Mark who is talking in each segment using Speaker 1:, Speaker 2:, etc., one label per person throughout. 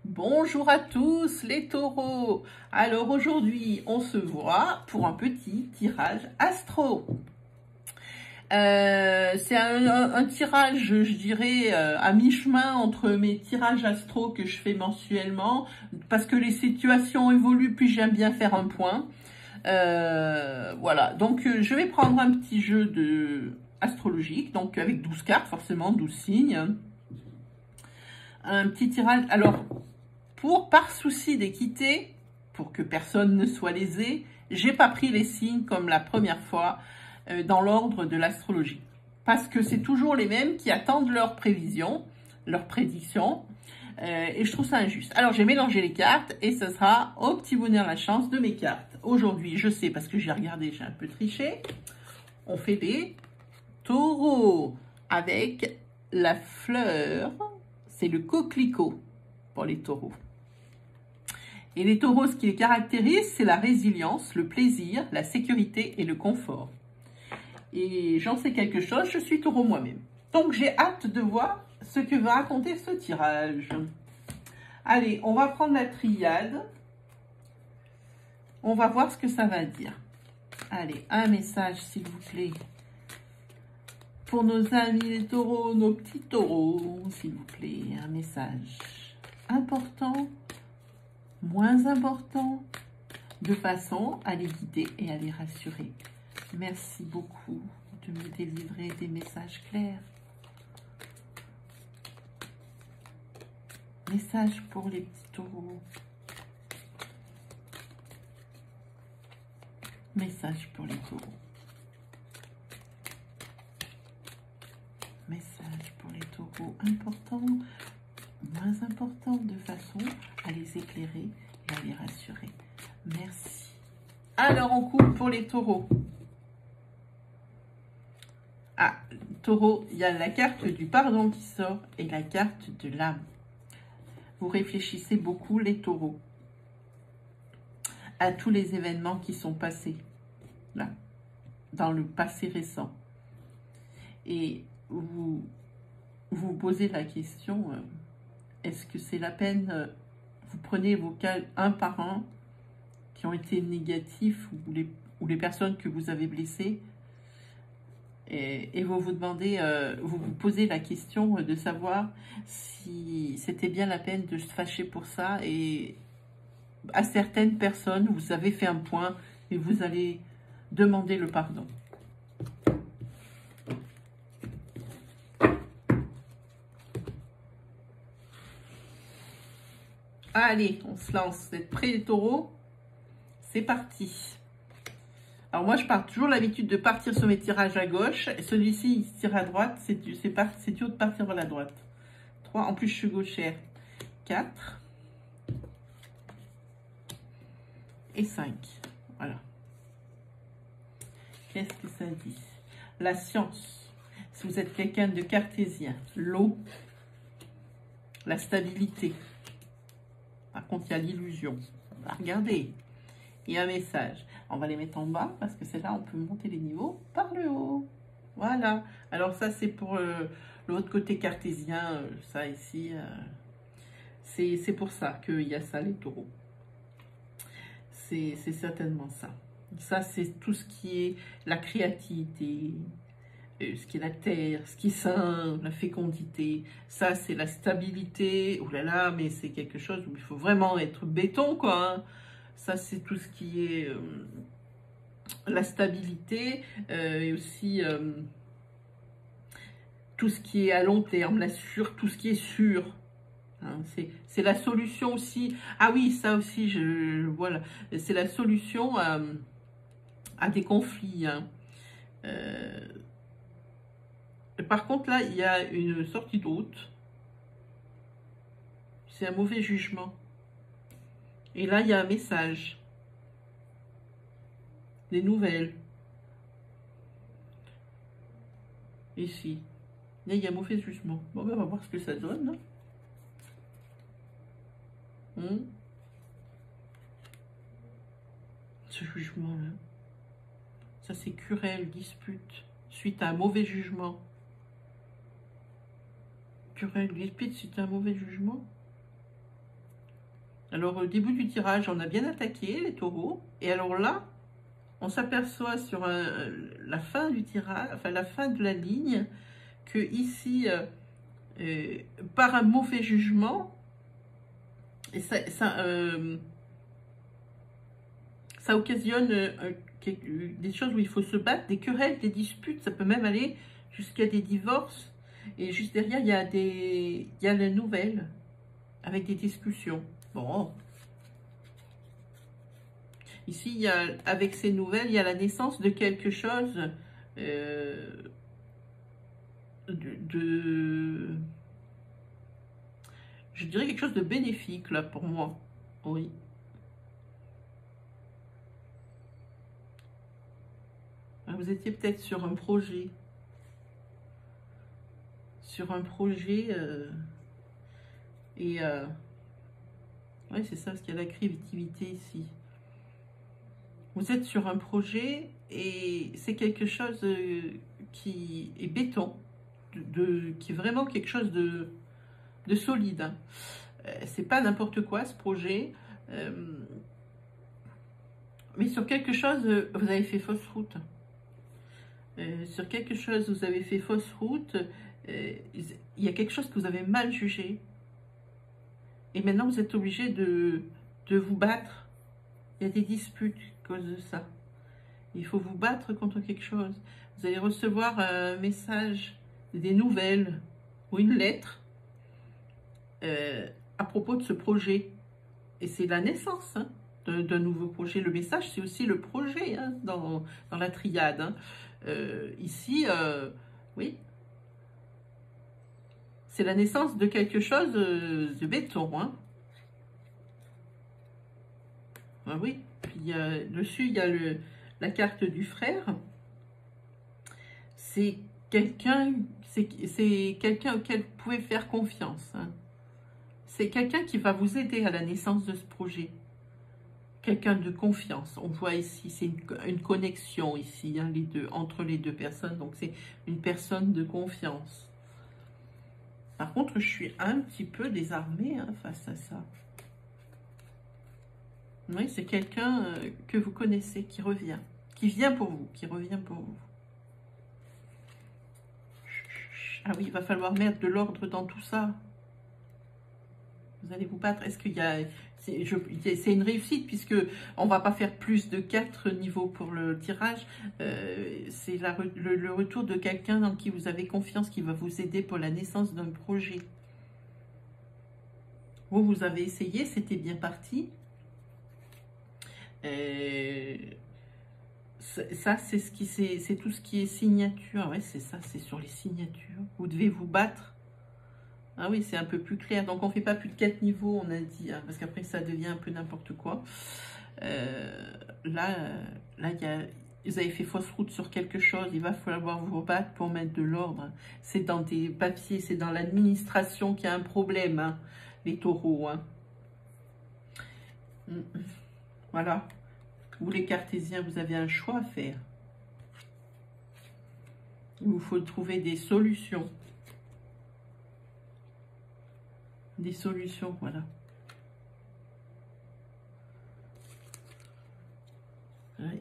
Speaker 1: Bonjour à tous les taureaux. Alors aujourd'hui, on se voit pour un petit tirage astro. C'est un tirage, je dirais, à mi-chemin entre mes tirages astro que je fais mensuellement, parce que les situations évoluent, puis j'aime bien faire un point. Voilà, donc je vais prendre un petit jeu astrologique, donc avec 12 cartes, forcément 12 signes. Un petit tirage. Alors, par souci d'équité, pour que personne ne soit lésé, j'ai pas pris les signes comme la première fois dans l'ordre de l'astrologie. Parce que c'est toujours les mêmes qui attendent leurs prévisions, leurs prédictions, et je trouve ça injuste. Alors j'ai mélangé les cartes et ce sera au petit bonheur la chance de mes cartes. Aujourd'hui, je sais parce que j'ai regardé, j'ai un peu triché, on fait des taureaux avec la fleur, c'est le coquelicot pour les taureaux. Et les taureaux, ce qui les caractérise, c'est la résilience, le plaisir, la sécurité et le confort. Et j'en sais quelque chose, je suis taureau moi-même. Donc j'ai hâte de voir ce que va raconter ce tirage. Allez, on va prendre la triade. On va voir ce que ça va dire. Allez, un message s'il vous plaît. Pour nos amis les taureaux, nos petits taureaux, s'il vous plaît, un message important, moins important, de façon à les guider et à les rassurer. Merci beaucoup de me délivrer des messages clairs. Message pour les petits taureaux. Message pour les taureaux. Message pour les taureaux important, moins important, de façon à les éclairer et à les rassurer. Merci. Alors, on coupe pour les taureaux. Ah, taureau, il y a la carte du pardon qui sort et la carte de l'âme. Vous réfléchissez beaucoup, les taureaux, à tous les événements qui sont passés, là, dans le passé récent. Et vous vous posez la question, est-ce que c'est la peine, vous prenez vos cas un par un, qui ont été négatifs, ou les personnes que vous avez blessées, et vous vous demandez, vous vous posez la question de savoir si c'était bien la peine de se fâcher pour ça, et à certaines personnes, vous avez fait un point et vous allez demander le pardon. Allez, on se lance. Vous êtes prêts les taureaux? C'est parti. Alors moi, je pars toujours l'habitude de partir sur mes tirages à gauche. Celui-ci, il se tire à droite. C'est dur de partir vers la droite. 3. En plus, je suis gauchère. 4. Et 5. Voilà. Qu'est-ce que ça dit? La science. Si vous êtes quelqu'un de cartésien. L'eau. La stabilité. Par contre, il y a l'illusion. Regardez. Il y a un message. On va les mettre en bas parce que c'est là on peut monter les niveaux par le haut. Voilà. Alors ça, c'est pour l'autre côté cartésien. Ça ici, c'est pour ça qu'il y a ça, les taureaux. C'est certainement ça. Ça, c'est tout ce qui est la créativité, ce qui est la terre, ce qui est sain, la fécondité. Ça, c'est la stabilité. Oh là là, mais c'est quelque chose où il faut vraiment être béton, quoi. Hein. Ça, c'est tout ce qui est la stabilité et aussi tout ce qui est à long terme, tout ce qui est sûr. Hein, c'est la solution aussi. Ah oui, ça aussi, voilà. C'est la solution à des conflits. Hein. Par contre, là, il y a une sortie de route. C'est un mauvais jugement. Et là, il y a un message. Des nouvelles. Ici. Là, il y a un mauvais jugement. Bon, ben, on va voir ce que ça donne. Ce jugement-là. Ça, c'est querelle, dispute, suite à un mauvais jugement. Querelle, dispute, suite à un mauvais jugement. Alors, au début du tirage, on a bien attaqué les taureaux. Et alors là, on s'aperçoit sur la fin du tirage, enfin la fin de la ligne, que ici, par un mauvais jugement, et ça occasionne des choses où il faut se battre, des querelles, des disputes, ça peut même aller jusqu'à des divorces. Et juste derrière, il y a la nouvelle, avec des discussions. Bon. Ici, il y a, avec ces nouvelles, il y a la naissance de quelque chose je dirais quelque chose de bénéfique, là, pour moi. Oui. Vous étiez peut-être sur un projet. Sur un projet. Oui, c'est ça, parce qu'il y a la créativité ici. Vous êtes sur un projet et c'est quelque chose qui est béton, qui est vraiment quelque chose de solide. Hein. C'est pas n'importe quoi ce projet. Mais sur quelque chose, vous avez fait fausse route. Sur quelque chose, vous avez fait fausse route. Il y a quelque chose que vous avez mal jugé. Et maintenant, vous êtes obligé de vous battre. Il y a des disputes à cause de ça. Il faut vous battre contre quelque chose. Vous allez recevoir un message, des nouvelles ou une lettre à propos de ce projet. Et c'est la naissance hein, d'un nouveau projet. Le message, c'est aussi le projet hein, dans la triade. Hein. Ici, oui, c'est la naissance de quelque chose de béton. Hein. Ah oui, puis dessus, il y a la carte du frère. C'est quelqu'un auquel vous pouvez faire confiance. Hein. C'est quelqu'un qui va vous aider à la naissance de ce projet. Quelqu'un de confiance. On voit ici, c'est une connexion ici, hein, entre les deux personnes. Donc, c'est une personne de confiance. Par contre, je suis un petit peu désarmée hein, face à ça. Oui, c'est quelqu'un que vous connaissez, qui revient. Qui vient pour vous, qui revient pour vous. Ah oui, il va falloir mettre de l'ordre dans tout ça. Vous allez vous battre. Est-ce qu'il y a... C'est une réussite puisque on va pas faire plus de 4 niveaux pour le tirage. C'est le retour de quelqu'un dans qui vous avez confiance, qui va vous aider pour la naissance d'un projet. Vous avez essayé, c'était bien parti. Ça, c'est tout ce qui est signature. Ouais, c'est ça, c'est sur les signatures. Vous devez vous battre. Ah oui, c'est un peu plus clair. Donc, on ne fait pas plus de 4 niveaux, on a dit, hein, parce qu'après, ça devient un peu n'importe quoi. Là, vous avez fait fausse route sur quelque chose. Il va falloir vous battre pour mettre de l'ordre. C'est dans des papiers, c'est dans l'administration qu'il y a un problème, hein, les taureaux. Hein. Voilà. Vous, les cartésiens, vous avez un choix à faire. Il vous faut trouver des solutions. Des solutions, voilà.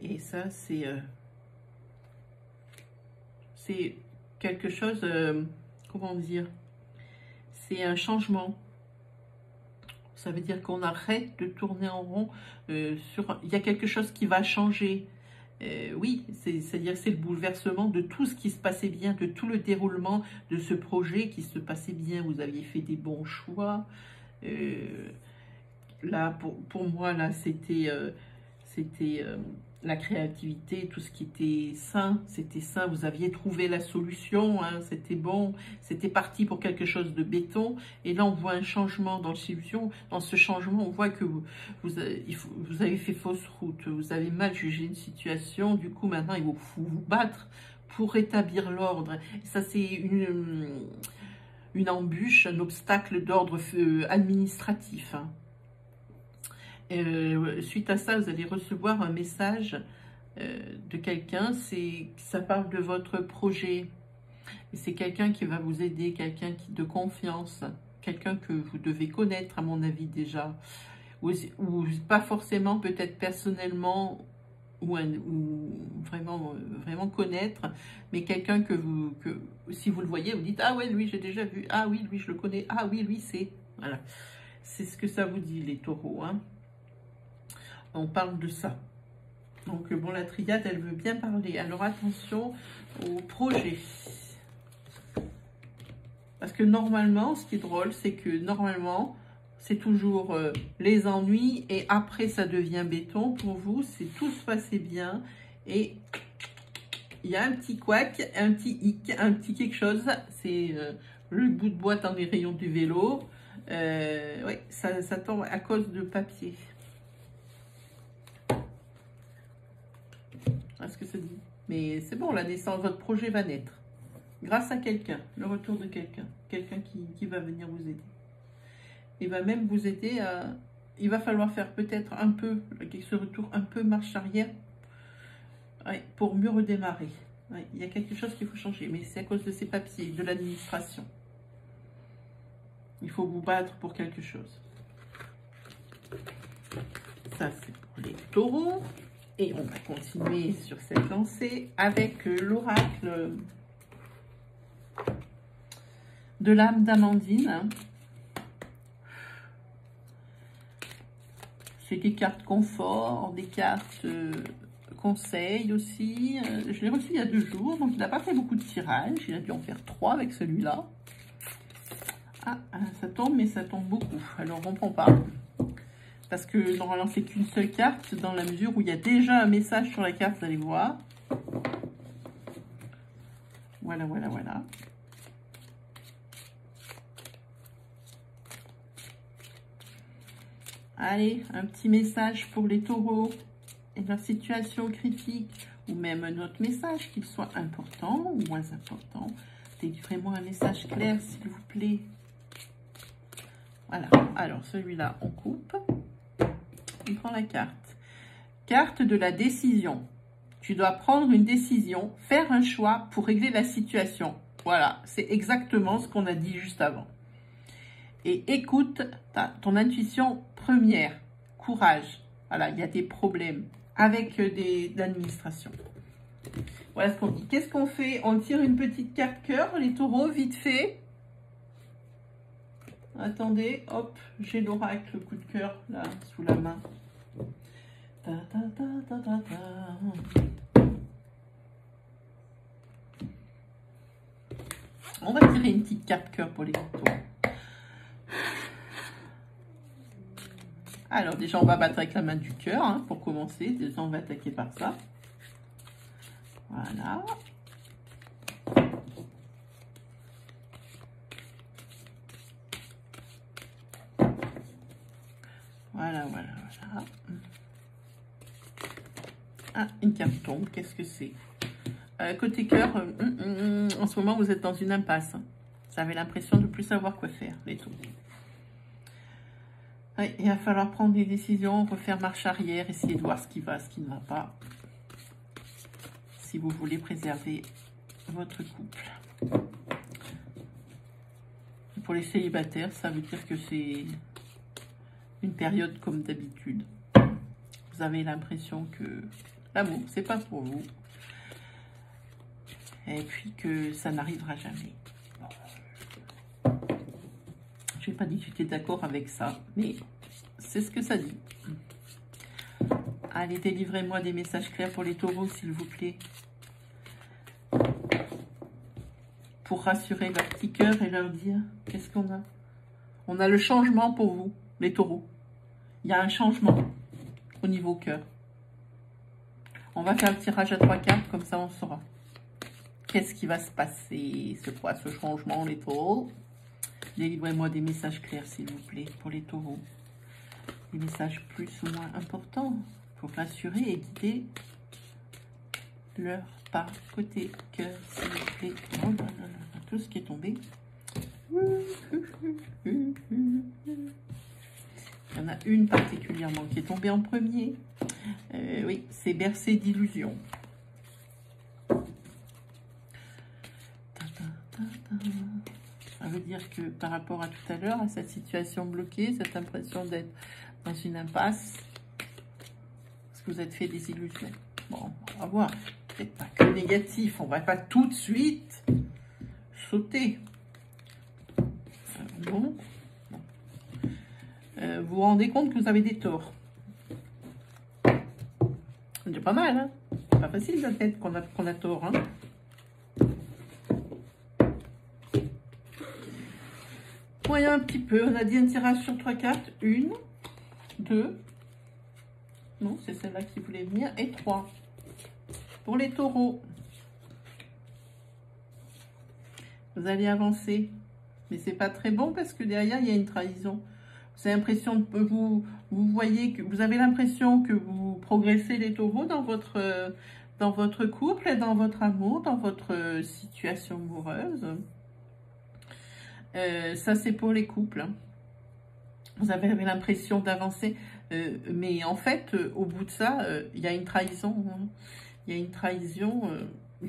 Speaker 1: Et ça, c'est quelque chose, comment dire, c'est un changement. Ça veut dire qu'on arrête de tourner en rond. Il y a quelque chose qui va changer. Oui, c'est-à-dire c'est le bouleversement de tout ce qui se passait bien, de tout le déroulement de ce projet qui se passait bien. Vous aviez fait des bons choix. Là, pour moi, là, c'était la créativité, tout ce qui était sain, c'était sain. Vous aviez trouvé la solution, hein, c'était bon, c'était parti pour quelque chose de béton. Et là, on voit un changement dans la solution. Dans ce changement, on voit que vous avez fait fausse route, vous avez mal jugé une situation. Du coup, maintenant, il faut vous battre pour rétablir l'ordre. Ça, c'est une embûche, un obstacle d'ordre administratif. Hein. Suite à ça, vous allez recevoir un message de quelqu'un, ça parle de votre projet. Et c'est quelqu'un qui va vous aider, quelqu'un de confiance, quelqu'un que vous devez connaître à mon avis déjà, ou pas forcément peut-être personnellement, ou vraiment connaître, mais quelqu'un que si vous le voyez, vous dites, ah ouais, lui j'ai déjà vu, ah oui, lui je le connais, ah oui, lui c'est, voilà. C'est ce que ça vous dit, les taureaux, hein. On parle de ça. Donc, bon, la triade, elle veut bien parler. Alors, attention au projet. Parce que normalement, ce qui est drôle, c'est que normalement, c'est toujours les ennuis et après, ça devient béton. Pour vous, c'est tout se passait bien et il y a un petit couac, un petit hic, un petit quelque chose. C'est le bout de boîte dans les rayons du vélo. Oui, ça tombe à cause de papier. Ce que ça dit. Mais c'est bon, la naissance, votre projet va naître. Grâce à quelqu'un, le retour de quelqu'un. Quelqu'un qui va venir vous aider. Il va même vous aider à... Il va falloir faire peut-être un peu, ce retour un peu marche arrière, ouais, pour mieux redémarrer. Ouais, il y a quelque chose qu'il faut changer, mais c'est à cause de ces papiers, de l'administration. Il faut vous battre pour quelque chose. Ça, c'est pour les taureaux. Et on va continuer sur cette lancée avec l'oracle de l'âme d'Amandine. C'est des cartes confort, des cartes conseils aussi. Je l'ai reçu il y a 2 jours, donc il n'a pas fait beaucoup de tirages. Il a dû en faire 3 avec celui-là. Ah, ça tombe, mais ça tombe beaucoup. Alors, on ne prend pas. Parce que normalement, c'est qu'une seule carte, dans la mesure où il y a déjà un message sur la carte, vous allez voir. Voilà, voilà, voilà. Allez, un petit message pour les taureaux et leur situation critique, ou même un autre message, qu'il soit important ou moins important. Délivrez-moi un message clair, s'il vous plaît. Voilà, alors celui-là, on coupe. On prend la carte. Carte de la décision. Tu dois prendre une décision, faire un choix pour régler la situation. Voilà, c'est exactement ce qu'on a dit juste avant. Et écoute ton intuition première. Courage. Voilà, il y a des problèmes avec l'administration. Voilà ce qu'on dit. Qu'est-ce qu'on fait? On tire une petite carte cœur, les taureaux, vite fait. Attendez, hop, j'ai l'oracle coup de cœur là sous la main. Ta, ta, ta, ta, ta, ta. On va tirer une petite carte cœur pour les taureaux. Alors déjà on va battre avec la main du cœur hein, pour commencer. Déjà on va attaquer par ça. Voilà. Voilà, voilà, voilà. Ah, une carte tombe, qu'est-ce que c'est? Côté cœur, en ce moment, vous êtes dans une impasse. Vous avez l'impression de ne plus savoir quoi faire, les taureaux. Ouais, il va falloir prendre des décisions, refaire marche arrière, essayer de voir ce qui va, ce qui ne va pas. Si vous voulez préserver votre couple. Pour les célibataires, ça veut dire que c'est une période comme d'habitude. Vous avez l'impression que l'amour, c'est pas pour vous. Et puis que ça n'arrivera jamais. Je n'ai pas dit que j'étais d'accord avec ça, mais c'est ce que ça dit. Allez, délivrez-moi des messages clairs pour les taureaux, s'il vous plaît. Pour rassurer leur petit cœur et leur dire, qu'est-ce qu'on a? On a le changement pour vous, les taureaux. Il y a un changement au niveau cœur. On va faire le tirage à 3 cartes, comme ça on saura. Qu'est-ce qui va se passer? C'est quoi ce changement, les taureaux? Délivrez-moi des messages clairs, s'il vous plaît, pour les taureaux. Des messages plus ou moins importants pour rassurer et guider leur pas côté cœur, s'il vous plaît. Oh là là là, tout ce qui est tombé. Il y en a une particulièrement qui est tombée en premier. Oui, c'est bercé d'illusions. Ça veut dire dire que par rapport à tout à l'heure, à cette situation bloquée, cette impression d'être dans une impasse, parce que vous êtes fait des illusions. Bon, on va voir. Peut-être pas que négatif, on va pas tout de suite sauter. Bon. Vous vous rendez compte que vous avez des torts. C'est pas mal, hein? C'est pas facile la tête qu'on a tort, hein? Voyons un petit peu. On a dit un tirage sur 3 cartes. 1, 2. Non, c'est celle-là qui voulait venir. Et 3. Pour les taureaux. Vous allez avancer. Mais c'est pas très bon parce que derrière, il y a une trahison. Vous avez l'impression de vous voyez que vous avez l'impression que vous progressez les taureaux dans votre couple et dans votre amour, dans votre situation amoureuse. Ça, c'est pour les couples. Vous avez l'impression d'avancer. Mais en fait, au bout de ça, il y a une trahison. Hein. Il y a une trahison.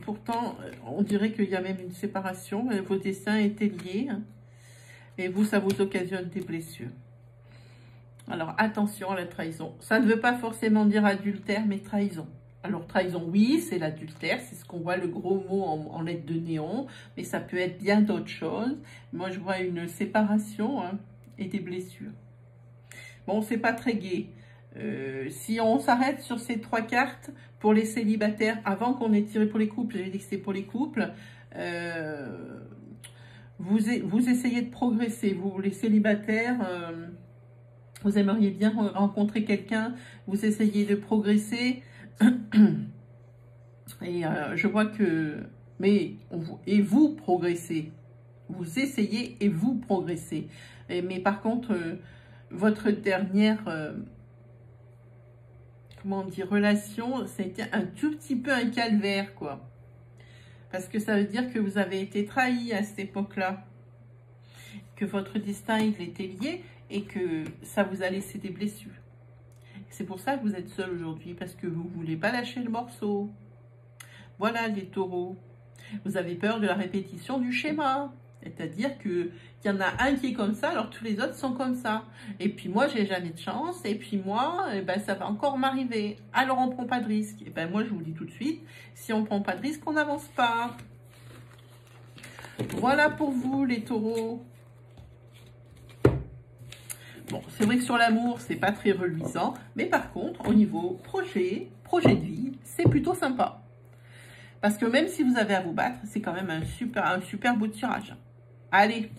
Speaker 1: Pourtant, on dirait qu'il y a même une séparation. Vos destins étaient liés. Hein, et vous, ça vous occasionne des blessures. Alors, attention à la trahison. Ça ne veut pas forcément dire adultère, mais trahison. Alors, trahison, oui, c'est l'adultère. C'est ce qu'on voit, le gros mot en lettres de néon. Mais ça peut être bien d'autres choses. Moi, je vois une séparation, hein, et des blessures. Bon, c'est pas très gai. Si on s'arrête sur ces 3 cartes, pour les célibataires, avant qu'on ait tiré pour les couples, j'avais dit que c'était pour les couples, vous essayez de progresser. Vous, les célibataires... vous aimeriez bien rencontrer quelqu'un, vous essayez de progresser. Et je vois que... et vous progressez. Vous essayez et vous progressez. Mais par contre, votre dernière... comment on dit, relation, c'était un tout petit peu un calvaire, quoi. Parce que ça veut dire que vous avez été trahi à cette époque-là. Que votre destin, il était lié. Et que ça vous a laissé des blessures. C'est pour ça que vous êtes seul aujourd'hui, parce que vous ne voulez pas lâcher le morceau. Voilà les taureaux. Vous avez peur de la répétition du schéma. C'est-à-dire qu'il y en a un qui est comme ça, alors tous les autres sont comme ça. Et puis moi, j'ai jamais de chance. Et puis moi, eh ben, ça va encore m'arriver. Alors on ne prend pas de risque. Et ben moi, je vous dis tout de suite, si on ne prend pas de risque, on n'avance pas. Voilà pour vous les taureaux. Bon, c'est vrai que sur l'amour, c'est pas très reluisant, mais par contre, au niveau projet de vie, c'est plutôt sympa. Parce que même si vous avez à vous battre, c'est quand même un super beau tirage. Allez,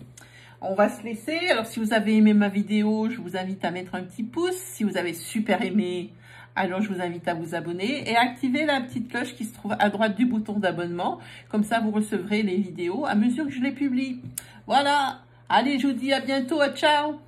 Speaker 1: on va se laisser. Alors, si vous avez aimé ma vidéo, je vous invite à mettre un petit pouce. Si vous avez super aimé, alors je vous invite à vous abonner et à activer la petite cloche qui se trouve à droite du bouton d'abonnement. Comme ça, vous recevrez les vidéos à mesure que je les publie. Voilà, allez, je vous dis à bientôt, ciao!